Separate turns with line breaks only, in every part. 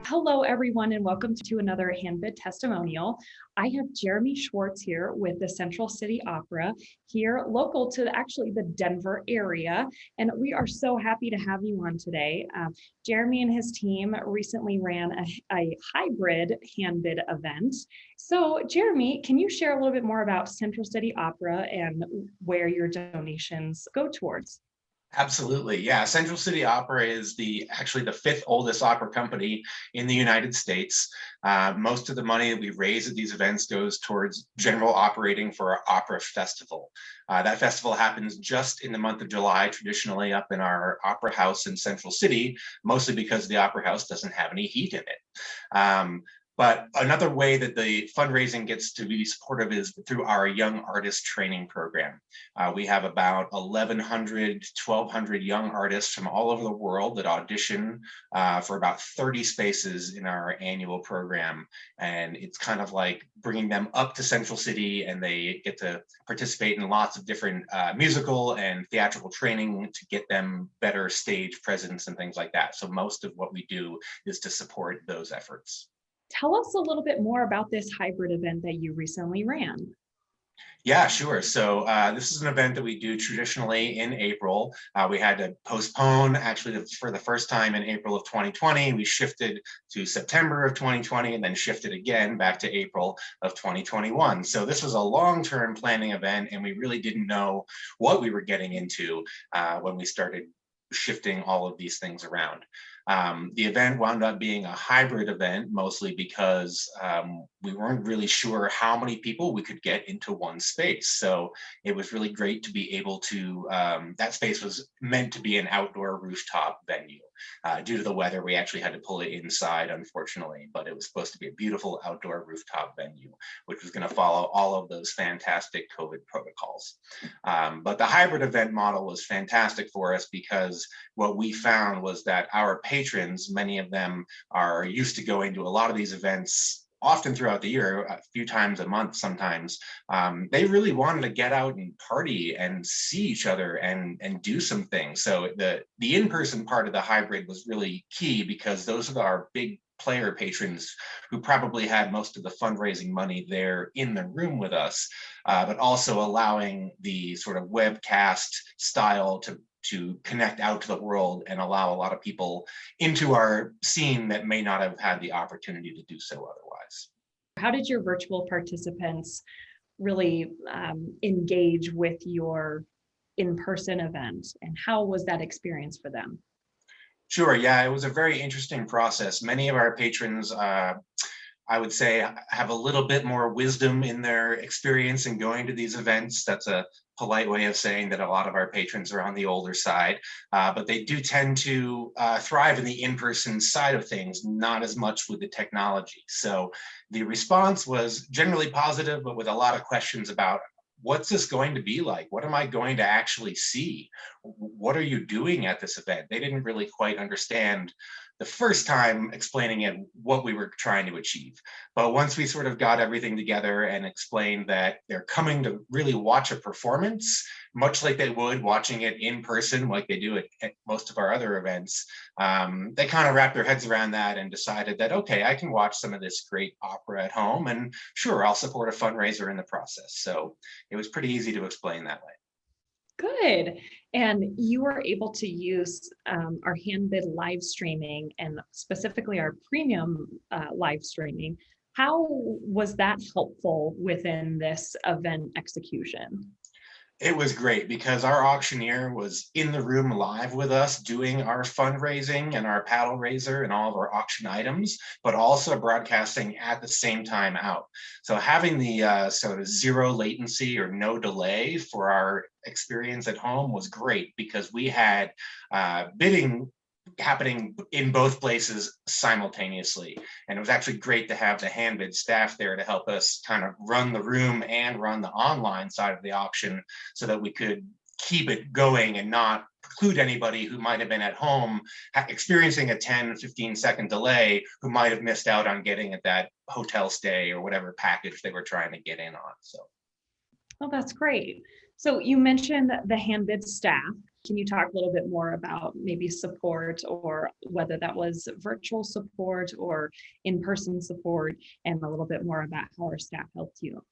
Hello, everyone, and welcome to another Handbid testimonial. I have Jeremy Schwartz here with the Central City Opera, here local to actually the Denver area, and we are so happy to have you on today. Jeremy and his team recently ran a hybrid Handbid event. So, Jeremy, can you share a little bit more about Central City Opera and where your donations go towards?
Absolutely. Yeah. Central City Opera is actually the fifth oldest opera company in the United States. Most of the money that we raise at these events goes towards general operating for our opera festival. That festival happens just in the month of July, traditionally up in our opera house in Central City, mostly because the opera house doesn't have any heat in it. But another way that the fundraising gets to be supportive is through our young artist training program. We have about 1,200 young artists from all over the world that audition for about 30 spaces in our annual program. And it's kind of like bringing them up to Central City, and they get to participate in lots of different musical and theatrical training to get them better stage presence and things like that. So most of what we do is to support those efforts.
Tell us a little bit more about this hybrid event that you recently ran.
Yeah, sure. So this is an event that we do traditionally in April. We had to postpone actually for the first time in April of 2020. We shifted to September of 2020 and then shifted again back to April of 2021. So this was a long-term planning event, and we really didn't know what we were getting into when we started shifting all of these things around. The event wound up being a hybrid event, mostly because we weren't really sure how many people we could get into one space. So it was really great to be able to, that space was meant to be an outdoor rooftop venue. Due to the weather, we actually had to pull it inside, unfortunately, but it was supposed to be a beautiful outdoor rooftop venue, which was going to follow all of those fantastic COVID protocols. But the hybrid event model was fantastic for us because what we found was that our patrons, many of them are used to going to a lot of these events often throughout the year, a few times a month sometimes. They really wanted to get out and party and see each other and do some things. So the in-person part of the hybrid was really key because those are our big player patrons who probably had most of the fundraising money there in the room with us, but also allowing the sort of webcast style to connect out to the world and allow a lot of people into our scene that may not have had the opportunity to do so otherwise.
How did your virtual participants really engage with your in-person event, and how was that experience for them?
Sure, yeah, it was a very interesting process. Many of our patrons, I would say, have a little bit more wisdom in their experience in going to these events. That's a polite way of saying that a lot of our patrons are on the older side, but they do tend to thrive in the in-person side of things, not as much with the technology. So the response was generally positive, but with a lot of questions about what's this going to be like? What am I going to actually see? What are you doing at this event? They didn't really quite understand the first time explaining it what we were trying to achieve. But once we sort of got everything together and explained that they're coming to really watch a performance, much like they would watching it in person, like they do at most of our other events, they kind of wrapped their heads around that and decided that, okay, I can watch some of this great opera at home, and sure, I'll support a fundraiser in the process. So it was pretty easy to explain that way.
Good. And you were able to use our Handbid live streaming, and specifically our premium live streaming. How was that helpful within this event execution?
It was great because our auctioneer was in the room live with us doing our fundraising and our paddle raiser and all of our auction items, but also broadcasting at the same time out. So having the sort of zero latency or no delay for our experience at home was great because we had bidding happening in both places simultaneously. And it was actually great to have the Handbid staff there to help us kind of run the room and run the online side of the auction so that we could keep it going and not preclude anybody who might have been at home experiencing a 10-15 second delay who might have missed out on getting at that hotel stay or whatever package they were trying to get in on. So,
Oh, that's great. So you mentioned the Handbid staff. Can you talk a little bit more about maybe support, or whether that was virtual support or in-person support, and a little bit more about how our staff helped you?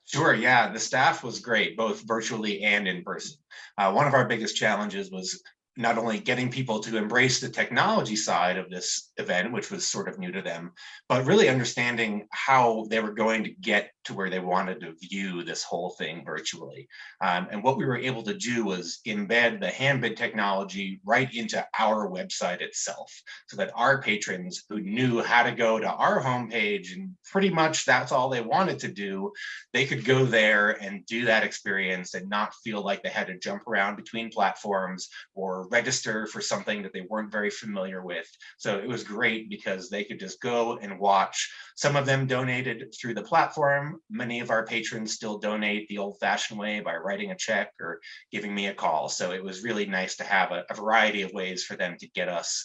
Sure, yeah, the staff was great, both virtually and in person. One of our biggest challenges was not only getting people to embrace the technology side of this event, which was sort of new to them, but really understanding how they were going to get to where they wanted to view this whole thing virtually. And what we were able to do was embed the Handbid technology right into our website itself, so that our patrons who knew how to go to our homepage, and pretty much that's all they wanted to do, they could go there and do that experience and not feel like they had to jump around between platforms or register for something that they weren't very familiar with. So it was great because they could just go and watch. Some of them donated through the platform. Many of our patrons still donate the old-fashioned way by writing a check or giving me a call. So it was really nice to have a variety of ways for them to get us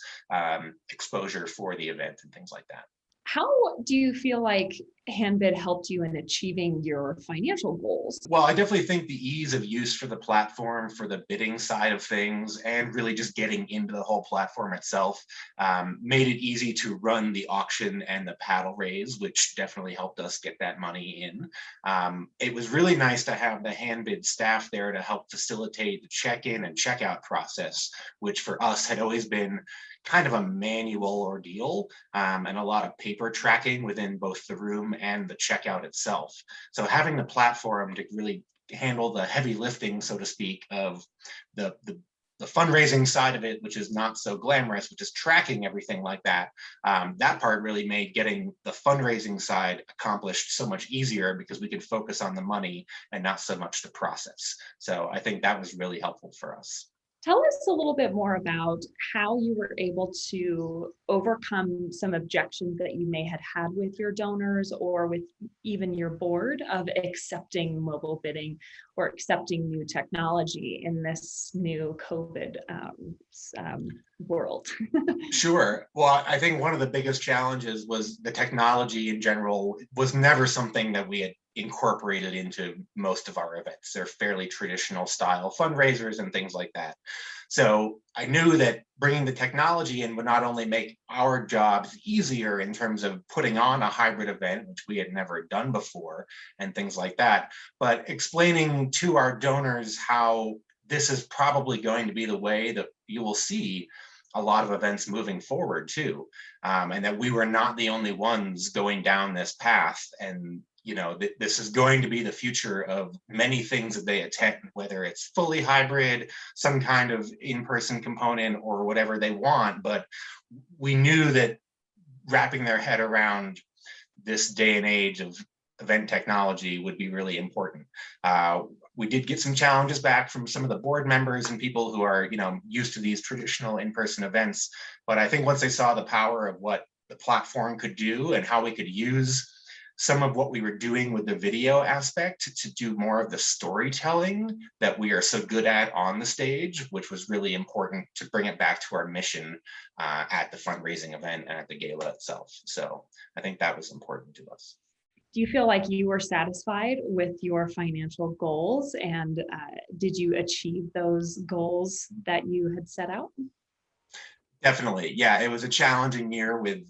exposure for the event and things like that.
How do you feel like Handbid helped you in achieving your financial goals?
Well, I definitely think the ease of use for the platform, for the bidding side of things, and really just getting into the whole platform itself made it easy to run the auction and the paddle raise, which definitely helped us get that money in. It was really nice to have the Handbid staff there to help facilitate the check-in and checkout process, which for us had always been kind of a manual ordeal, and a lot of paper tracking within both the room and the checkout itself. So having the platform to really handle the heavy lifting, so to speak, of the fundraising side of it, which is not so glamorous, which is tracking everything like that. That part really made getting the fundraising side accomplished so much easier because we could focus on the money and not so much the process. So I think that was really helpful for us.
Tell us a little bit more about how you were able to overcome some objections that you may have had with your donors or with even your board of accepting mobile bidding or accepting new technology in this new COVID world.
Sure. Well, I think one of the biggest challenges was the technology in general was never something that we had incorporated into most of our events. They're fairly traditional style fundraisers and things like that. So I knew that bringing the technology in would not only make our jobs easier in terms of putting on a hybrid event, which we had never done before, and things like that, but explaining to our donors how this is probably going to be the way that you will see a lot of events moving forward too, and that we were not the only ones going down this path. And this is going to be the future of many things that they attend, whether it's fully hybrid, some kind of in-person component, or whatever they want. But we knew that wrapping their head around this day and age of event technology would be really important. We did get some challenges back from some of the board members and people who are, used to these traditional in-person events. But I think once they saw the power of what the platform could do and how we could use some of what we were doing with the video aspect to do more of the storytelling that we are so good at on the stage, which was really important to bring it back to our mission at the fundraising event and at the gala itself. So I think that was important to us.
Do you feel like you were satisfied with your financial goals, and did you achieve those goals that you had set out?
Definitely. Yeah, it was a challenging year with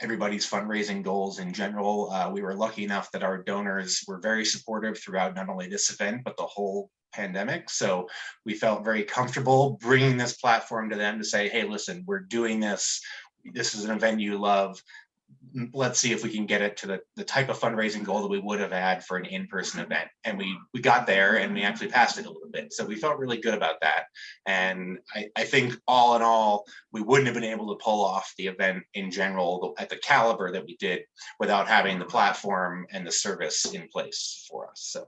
everybody's fundraising goals in general. We were lucky enough that our donors were very supportive throughout not only this event, but the whole pandemic. So we felt very comfortable bringing this platform to them to say, hey, listen, we're doing this. This is an event you love. Let's see if we can get it to the type of fundraising goal that we would have had for an in-person event. And we got there and we actually passed it a little bit. So we felt really good about that. And I think all in all, we wouldn't have been able to pull off the event in general at the caliber that we did without having the platform and the service in place for us. So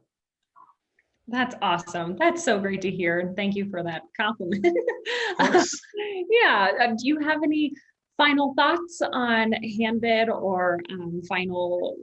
That's awesome. That's so great to hear. And thank you for that compliment.
of course.
Yeah. Do you have any final thoughts on Handbid, or final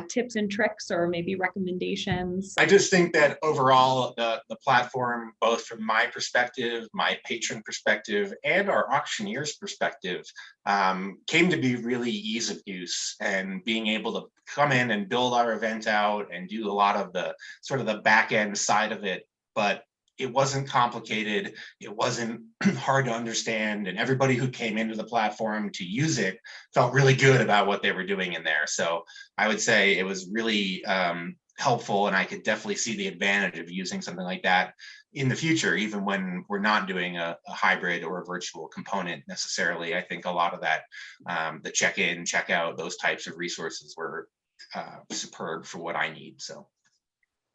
tips and tricks, or maybe recommendations?
I just think that overall, the platform, both from my perspective, my patron perspective, and our auctioneer's perspective, came to be really ease of use, and being able to come in and build our event out and do a lot of the sort of the back end side of it, but it wasn't complicated, it wasn't hard to understand, and everybody who came into the platform to use it felt really good about what they were doing in there. So I would say it was really helpful, and I could definitely see the advantage of using something like that in the future, even when we're not doing a hybrid or a virtual component necessarily. I think a lot of that, the check-in, check-out, those types of resources were superb for what I need. So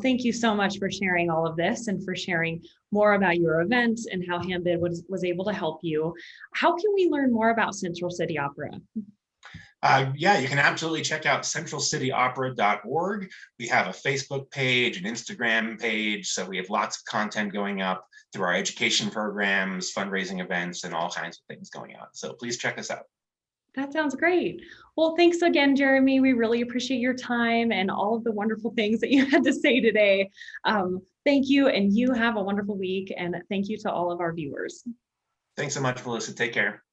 thank you so much for sharing all of this and for sharing more about your event and how Handbid was able to help you. How can we learn more about Central City Opera?
Yeah, you can absolutely check out centralcityopera.org. We have a Facebook page, an Instagram page, so we have lots of content going up through our education programs, fundraising events, and all kinds of things going on. So please check us out.
That sounds great. Well, thanks again, Jeremy. We really appreciate your time and all of the wonderful things that you had to say today. Thank you, and you have a wonderful week, and thank you to all of our viewers.
Thanks so much, Melissa. Take care.